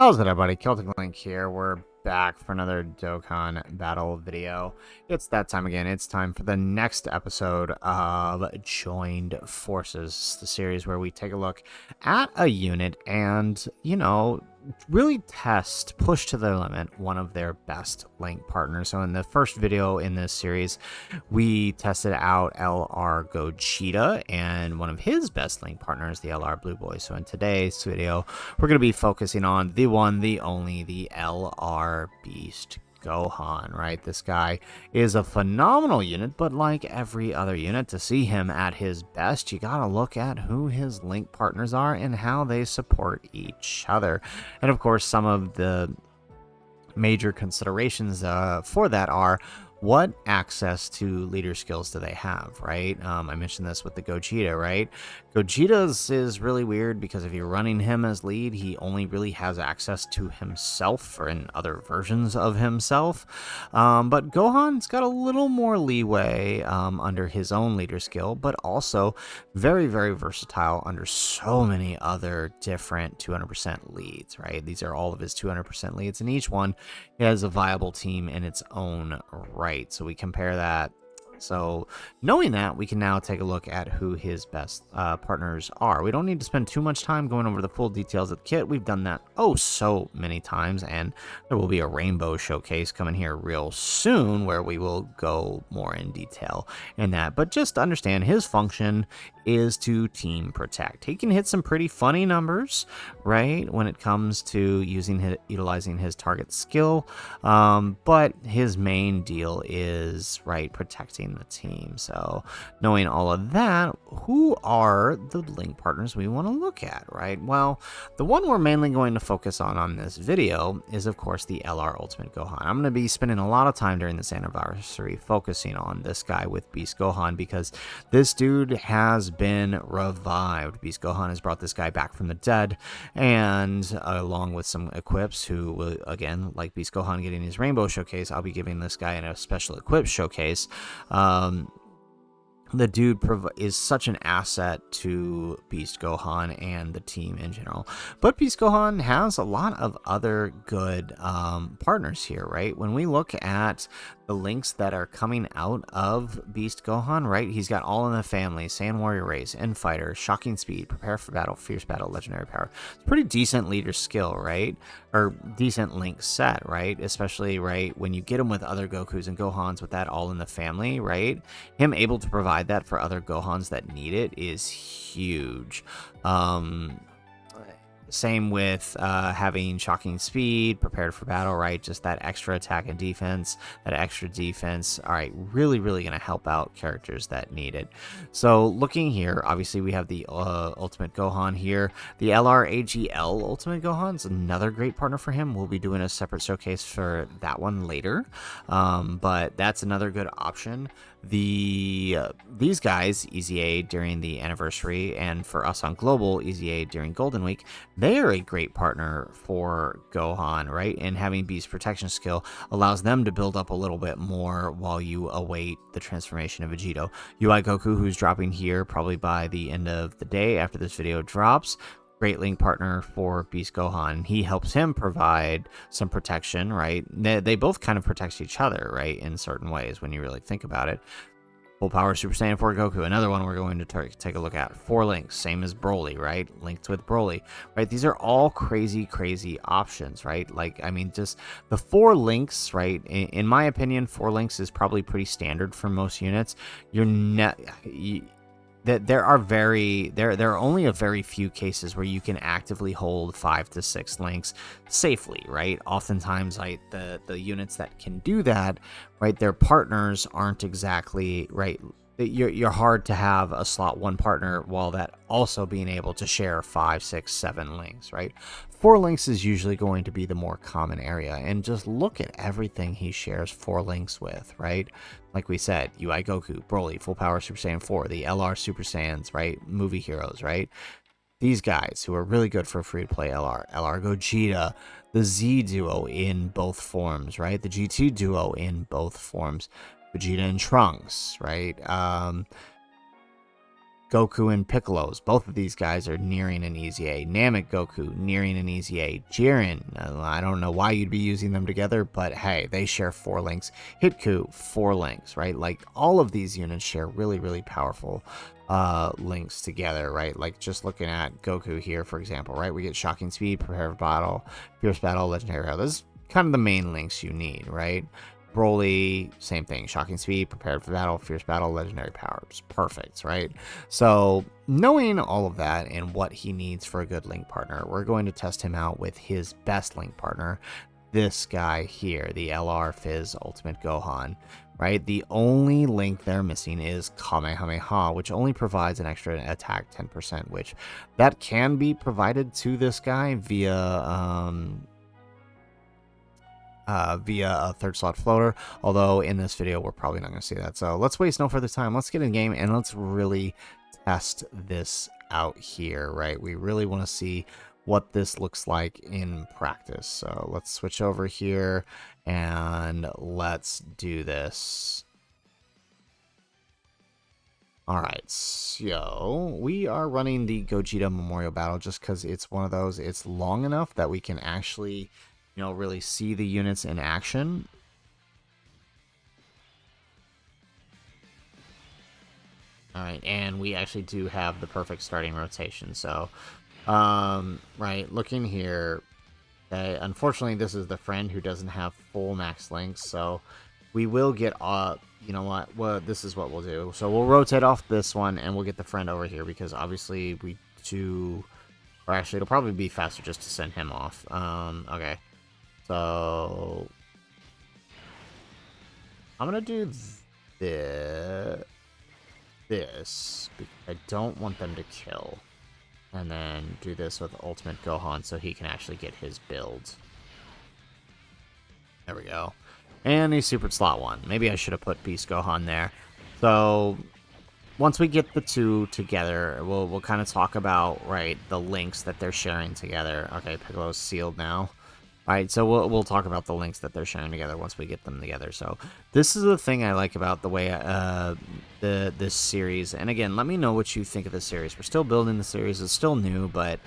How's it, everybody? Celtic Link here. We're back for another Dokkan battle video. It's that time again. It's time for the next episode of Joined Forces, the series where we take a look at a unit and, really push to their limit one of their best Link partners. So in the first video in this series, we tested out LR Gogeta and one of his best Link partners, the LR Blue Boy. So in today's video, we're going to be focusing on the one, the only, the LR Beast Gohan, right? This guy is a phenomenal unit, but like every other unit, to see him at his best, you gotta look at who his Link partners are and how they support each other. And of course, some of the major considerations for that are: what access to leader skills do they have, right? I mentioned this with the Gogeta, right? Gogeta's is really weird because if you're running him as lead, he only really has access to himself or in other versions of himself. But Gohan's got a little more leeway under his own leader skill, but also very, very versatile under so many other different 200% leads, right? These are all of his 200% leads, and each one has a viable team in its own right. So we compare that. So knowing that, we can now take a look at who his best partners are. We don't need to spend too much time going over the full details of the kit. We've done that so many times, and there will be a rainbow showcase coming here real soon where we will go more in detail in that. But just understand his function is to team protect. He can hit some pretty funny numbers, right, when it comes to utilizing his target skill, but his main deal is, right, protecting the team. So knowing all of that, who are the Link partners we want to look at, right? Well, the one we're mainly going to focus on this video is, of course, the LR Ultimate Gohan. I'm going to be spending a lot of time during this anniversary focusing on this guy with Beast Gohan because this dude has been revived. Beast Gohan has brought this guy back from the dead, and along with some equips who will, again, like Beast Gohan getting his rainbow showcase, I'll be giving this guy in a special equip showcase. The dude is such an asset to Beast Gohan and the team in general. But Beast Gohan has a lot of other good partners here, right? When we look at the links that are coming out of Beast Gohan, right? He's got All in the Family, Saiyan Warrior Race, End Fighter, Shocking Speed, Prepare for Battle, Fierce Battle, Legendary Power. It's pretty decent leader skill, right? Or decent link set, right? Especially, right, when you get him with other Gokus and Gohans with that All in the Family, right? Him able to provide that for other Gohans that need it is huge. Same with having Shocking Speed, Prepared for Battle, right? Just that extra attack and defense, that extra defense. All right, really, really going to help out characters that need it. So looking here, obviously we have the Ultimate Gohan here. The LR-AGL Ultimate Gohan is another great partner for him. We'll be doing a separate showcase for that one later, but that's another good option. These guys, EZA during the anniversary, and for us on Global, EZA during Golden Week, they are a great partner for Gohan, right? And having Beast Protection skill allows them to build up a little bit more while you await the transformation of Vegito. UI Goku, who's dropping here probably by the end of the day after this video drops, great link partner for Beast Gohan. He helps him provide some protection, right? They both kind of protect each other, right, in certain ways when you really think about it. Full Power Super Saiyan 4 Goku, another one we're going to take a look at. 4 links, same as Broly, right? Linked with Broly, right? These are all crazy, crazy options, right? Like, I mean, just the 4 links, right? In my opinion, 4 links is probably pretty standard for most units. There are only a very few cases where you can actively hold 5 to 6 links safely, right? Oftentimes, like the units that can do that, right, their partners aren't exactly right. You're hard to have a slot 1 partner while that also being able to share 5, 6, 7 links, right? 4 links is usually going to be the more common area, and just look at everything he shares 4 links with, right? Like we said, UI Goku, Broly, Full Power Super Saiyan 4, the LR Super Saiyans, right? Movie heroes, right? These guys who are really good for free-to-play LR Gogeta, the Z duo in both forms, right? The GT duo in both forms. Vegeta and Trunks, right? Goku and Piccolo's. Both of these guys are nearing an easy A. Namek Goku, nearing an easy A. Jiren, I don't know why you'd be using them together, but hey, they share 4 links. Hitku, 4 links, right? Like, all of these units share really, really powerful links together, right? Like, just looking at Goku here, for example, right? We get Shocking Speed, Prepare for Battle, Fierce Battle, Legendary Power. Those are kind of the main links you need, right? Broly, same thing. Shocking Speed, Prepared for Battle, Fierce Battle, Legendary Powers. Perfect, right? So, knowing all of that and what he needs for a good link partner, we're going to test him out with his best link partner, this guy here, the LR Fizz Ultimate Gohan, right? The only link they're missing is Kamehameha, which only provides an extra attack 10%, which that can be provided to this guy via a third slot floater, although in this video we're probably not going to see that. So let's waste no further time. Let's get in game and let's really test this out here, right? We really want to see what this looks like in practice. So let's switch over here and let's do this. All right, so we are running the Gogeta Memorial Battle just because it's one of those, it's long enough that we can actually, you know, really see the units in action. All right, and we actually do have the perfect starting rotation. So, right, looking here, okay, unfortunately, this is the friend who doesn't have full max links, so we will get, you know what, well, this is what we'll do. So we'll rotate off this one, and we'll get the friend over here, because obviously we do, or actually, it'll probably be faster just to send him off. Okay. So I'm gonna do this because I don't want them to kill, and then do this with Ultimate Gohan so he can actually get his build. There we go. And he supered slot 1. Maybe I should have put Beast Gohan there. So once we get the two together, we'll kind of talk about, right, the links that they're sharing together. Okay, Piccolo's sealed now. All right, so we'll talk about the links that they're sharing together once we get them together. So this is the thing I like about the way this series. And again, let me know what you think of the series. We're still building the series. It's still new, but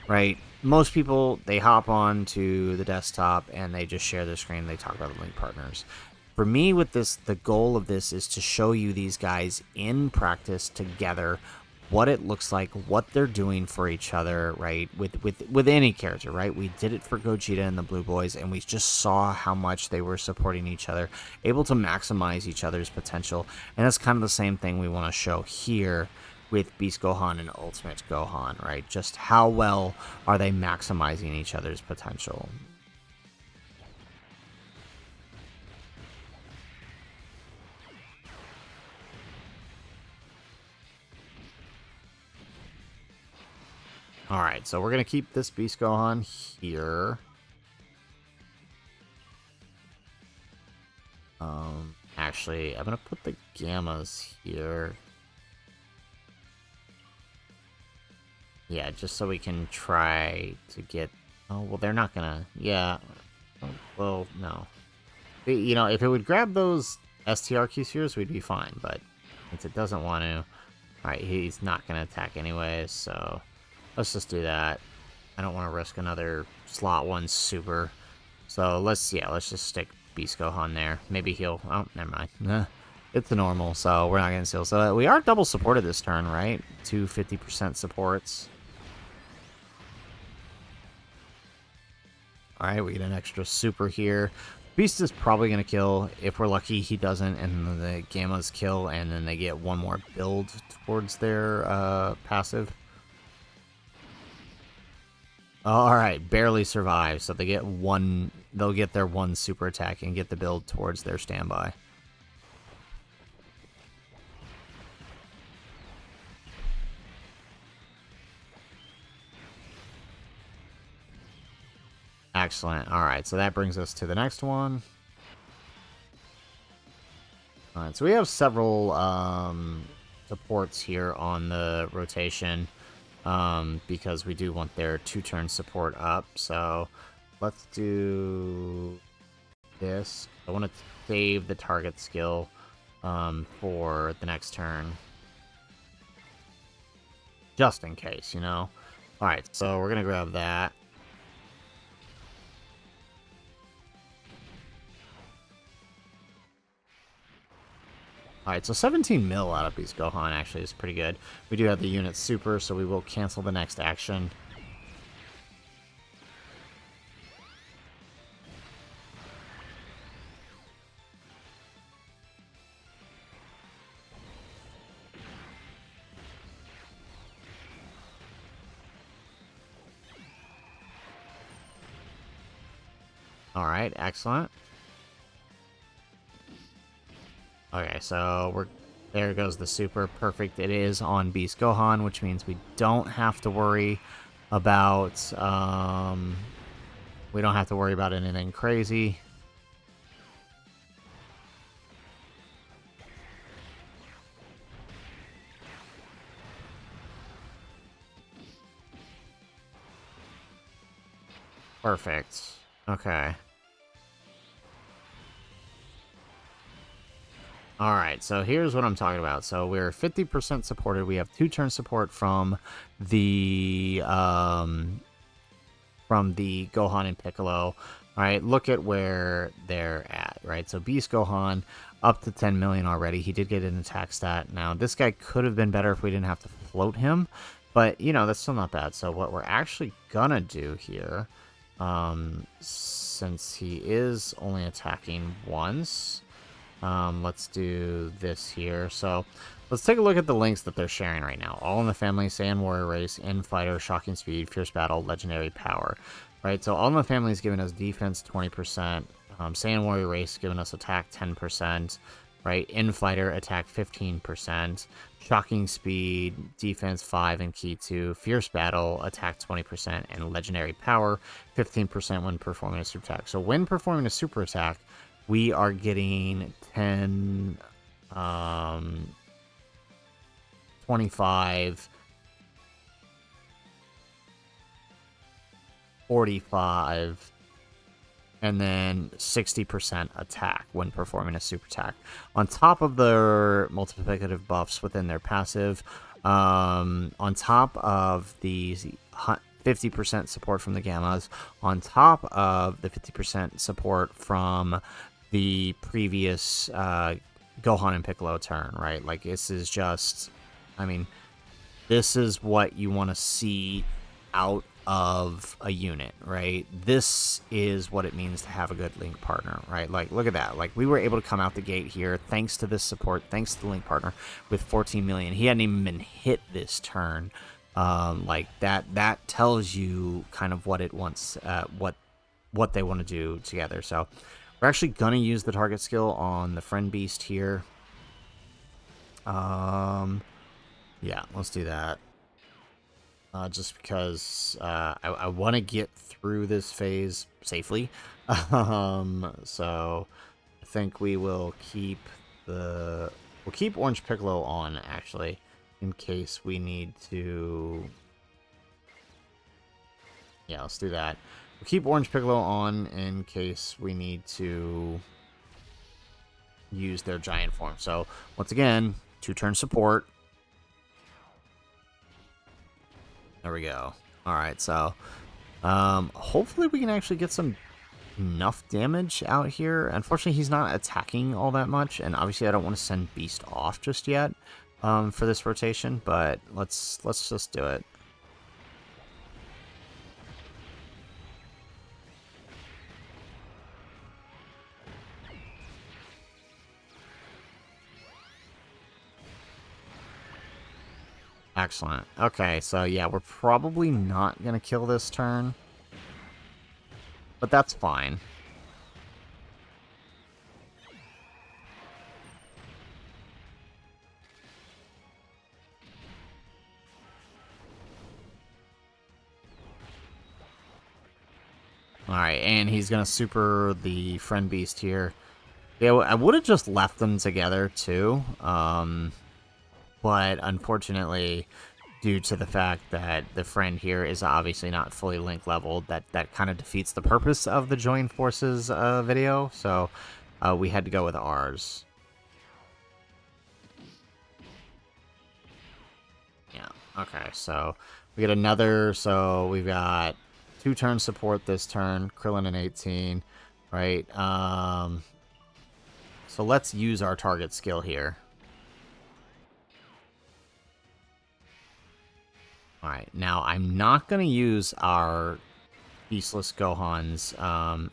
right, most people, they hop on to the desktop and they just share their screen and they talk about the link partners. For me, with this, the goal of this is to show you these guys in practice together, what it looks like, what they're doing for each other, right? With any character, right? We did it for Gogeta and the Blue Boys, and we just saw how much they were supporting each other, able to maximize each other's potential. And that's kind of the same thing we want to show here with Beast Gohan and Ultimate Gohan, right? Just how well are they maximizing each other's potential. Alright, so we're going to keep this Beast Gohan here. Actually, I'm going to put the Gammas here. Yeah, just so we can try to get... Oh, well, they're not going to... Yeah. Well, no. You know, if it would grab those STR Q-Spheres, we'd be fine, but since it doesn't want to... Alright, he's not going to attack anyways, so... Let's just do that. I don't want to risk another slot 1 super. So let's just stick Beast Gohan there. Maybe he'll... Oh, never mind. It's the normal, so we're not going to seal. So we are double supported this turn, right? 2 50% supports. Alright, we get an extra super here. Beast is probably going to kill. If we're lucky, he doesn't, and the Gammas kill, and then they get one more build towards their passive. Alright, barely survive, so they get one, they'll get their 1 super attack and get the build towards their standby. Excellent. Alright, so that brings us to the next one. Alright, so we have several supports here on the rotation. Because we do want their 2-turn support up. So let's do this. I want to save the target skill for the next turn. just in case, you know? Alright, so we're gonna grab that. Alright, so 17 mil out of Beast Gohan actually is pretty good. We do have the unit super, so we will cancel the next action. Alright, excellent. Okay, so there goes the super. Perfect. It is on Beast Gohan, which means we don't have to worry about anything crazy. Perfect. Okay. Alright, so here's what I'm talking about. So we're 50% supported. We have 2-turn support from the Gohan and Piccolo. Alright, look at where they're at, right? So Beast Gohan, up to 10 million already. He did get an attack stat. Now, this guy could have been better if we didn't have to float him. But, you know, that's still not bad. So what we're actually gonna do here, since he is only attacking once... let's do this here. So let's take a look at the links that they're sharing right now. All in the Family, Saiyan Warrior Race, Infighter, Shocking Speed, Fierce Battle, Legendary Power. Right, so All in the Family is giving us defense 20%. Saiyan Warrior Race giving us attack 10%. Right, Infighter, attack 15%. Shocking Speed, defense 5 and key 2. Fierce Battle, attack 20%. And Legendary Power, 15% when performing a super attack. So when performing a super attack, we are getting 10, 25, 45, and then 60% attack when performing a super attack. On top of their multiplicative buffs within their passive, on top of the 50% support from the Gammas, on top of the 50% support from the previous Gohan and Piccolo turn, right? Like, this is just, I mean, this is what you want to see out of a unit, right? This is what it means to have a good link partner, right? Like, look at that. Like, we were able to come out the gate here thanks to this support, thanks to the link partner with 14 million. He hadn't even been hit this turn. Like, that tells you kind of what it wants, what they want to do together. So we're actually gonna use the target skill on the friend beast here. Yeah, let's do that. Just because I want to get through this phase safely. So I think we will keep Orange Piccolo on, actually, in case we need to. Yeah, let's do that. We'll keep Orange Piccolo on in case we need to use their giant form. So once again, 2-turn support. There we go. Alright, so hopefully we can actually get some enough damage out here. Unfortunately, he's not attacking all that much, and obviously I don't want to send Beast off just yet for this rotation, but let's just do it. Excellent. Okay, so yeah, we're probably not going to kill this turn. But that's fine. Alright, and he's going to super the friend beast here. Yeah, I would have just left them together, too. But unfortunately, due to the fact that the friend here is obviously not fully link leveled, that kind of defeats the purpose of the Join Forces video. So we had to go with ours. Yeah. Okay, so we get another. So we've got 2-turn support this turn. Krillin and 18, right? So let's use our target skill here. All right, now I'm not going to use our Beastless Gohan's I'm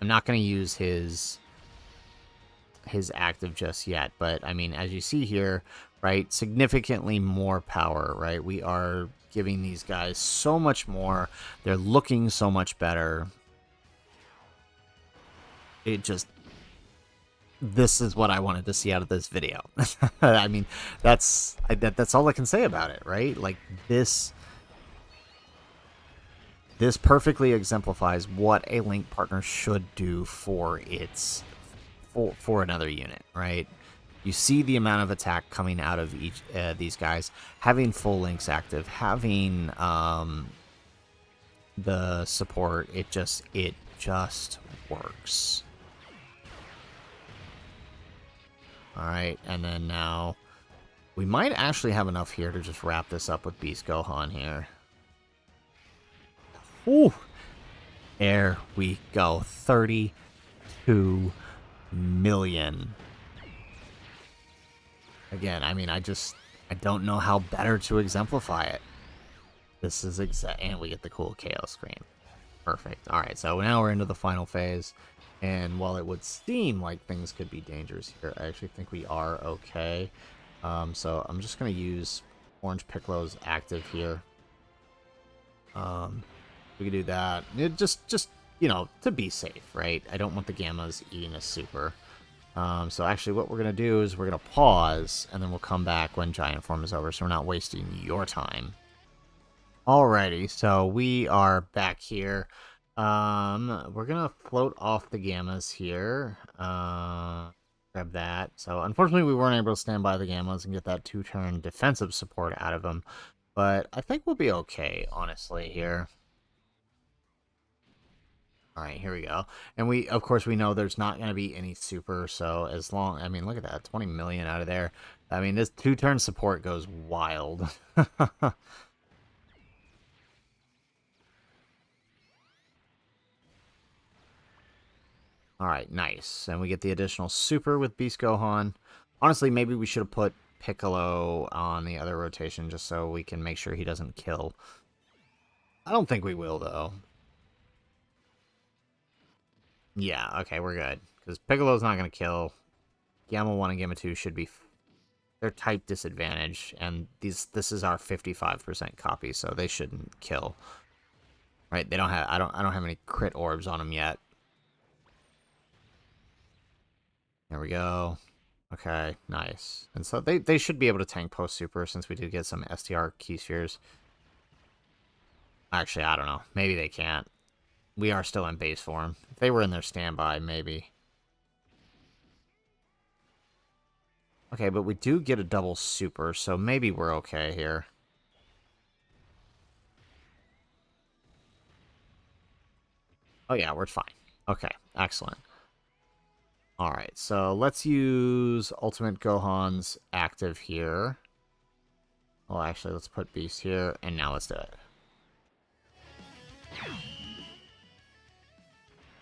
not going to use his active just yet, but I mean, as you see here, right, significantly more power, right? We are giving these guys so much more. They're looking so much better. It just, this is what I wanted to see out of this video. I mean, that's all I can say about it, right? Like this perfectly exemplifies what a link partner should do for its for another unit, right? You see the amount of attack coming out of each these guys, having full links active, having the support. It just works. All right, and then now we might actually have enough here to just wrap this up with Beast Gohan here. Whew. There we go. 32 million. Again, I mean, I don't know how better to exemplify it. This is and we get the cool KO screen. Perfect. All right, so now we're into the final phase. And while it would seem like things could be dangerous here, I actually think we are okay. So I'm just going to use Orange Piccolo's active here. We can do that. It just you know, to be safe, right? I don't want the Gammas eating a super. So actually what we're going to do is we're going to pause, and then we'll come back when Giant Form is over, so we're not wasting your time. Alrighty, so we are back here. We're going to float off the Gammas here. Grab that. So unfortunately we weren't able to stand by the Gammas and get that 2-turn defensive support out of them. But I think we'll be okay, honestly, here. All right, here we go. And we, of course, we know there's not going to be any super. So as long, I mean, look at that, 20 million out of there. I mean, this 2-turn support goes wild. All right, nice. And we get the additional super with Beast Gohan. Honestly, maybe we should have put Piccolo on the other rotation just so we can make sure he doesn't kill. I don't think we will, though. Yeah, okay, we're good. Because Piccolo's not going to kill. Gamma 1 and Gamma 2 should be... They're type disadvantage, and this is our 55% copy, so they shouldn't kill. Right, they don't have... I don't have any crit orbs on them yet. There we go. Okay, nice. And so they should be able to tank post-super since we did get some STR key spheres. Actually, I don't know. Maybe they can't. We are still in base form. If they were in their standby, maybe. Okay, but we do get a double super, so maybe we're okay here. Oh yeah, we're fine. Okay, excellent. Alright, so let's use Ultimate Gohan's active here. Well, actually, let's put Beast here, and now let's do it.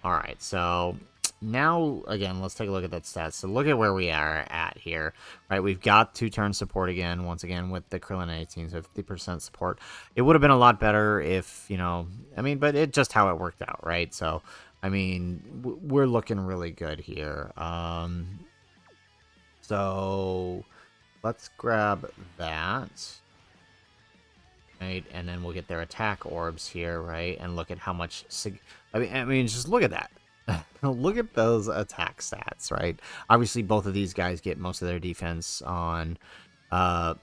Alright, so now, again, let's take a look at that stats. So look at where we are at here, right? We've got 2-turn support again, once again, with the Krillin 18, so 50% support. It would have been a lot better if, you know, I mean, but it just how it worked out, right? So, I mean, we're looking really good here. So let's grab that. Right, and then we'll get their attack orbs here, right? And look at how much... I mean, just look at that. Look at those attack stats, right? Obviously, both of these guys get most of their defense on...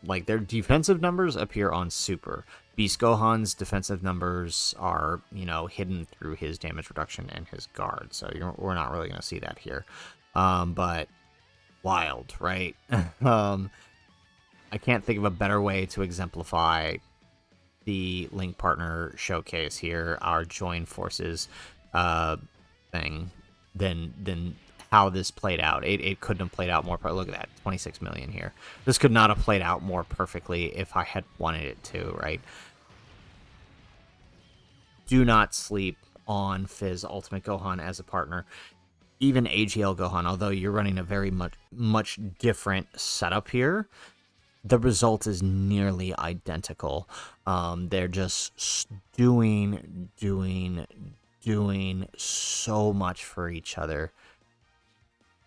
like, their defensive numbers appear on Super. Beast Gohan's defensive numbers are, you know, hidden through his damage reduction and his guard. So we're not really going to see that here. But wild, right? I can't think of a better way to exemplify the link partner showcase here, our join forces thing, than how this played out. It couldn't have played out more. Look at that, 26 million here. This could not have played out more perfectly if I had wanted it to, right? Do not sleep on Fizz Ultimate Gohan as a partner. Even AGL Gohan, although you're running a very much different setup here, the result is nearly identical. They're just doing so much for each other.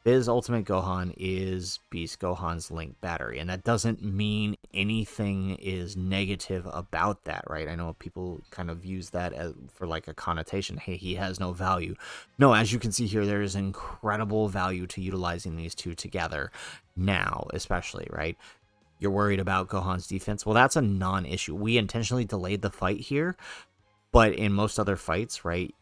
Fizz Ultimate Gohan is Beast Gohan's Link battery, and that doesn't mean anything is negative about that, right? I know people kind of use that as, for like a connotation. Hey, he has no value. No, as you can see here, there is incredible value to utilizing these two together now, especially, right? You're worried about Gohan's defense. Well, that's a non-issue. We intentionally delayed the fight here, but in most other fights, right,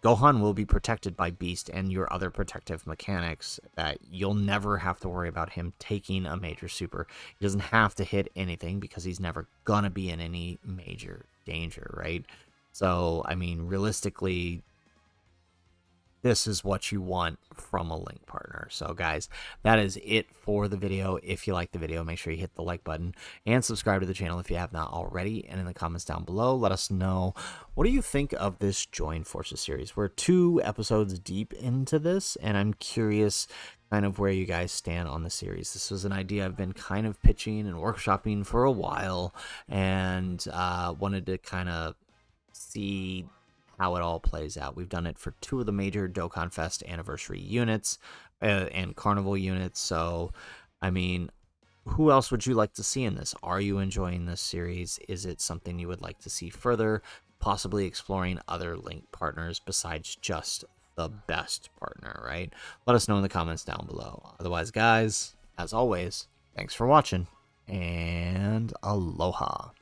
Gohan will be protected by Beast and your other protective mechanics that you'll never have to worry about him taking a major super. He doesn't have to hit anything because he's never gonna be in any major danger, right? So, I mean, realistically, this is what you want from a Link partner. So guys, that is it for the video. If you like the video, make sure you hit the like button and subscribe to the channel if you have not already. And in the comments down below, let us know, what do you think of this Joined Forces series? We're 2 episodes deep into this, and I'm curious kind of where you guys stand on the series. This was an idea I've been kind of pitching and workshopping for a while, and wanted to kind of see how it all plays out. We've done it for 2 of the major Dokkan Fest anniversary units and carnival units. So, I mean, who else would you like to see in this? Are you enjoying this series? Is it something you would like to see further? Possibly exploring other Link partners besides just the best partner, right? Let us know in the comments down below. Otherwise, guys, as always, thanks for watching, and aloha.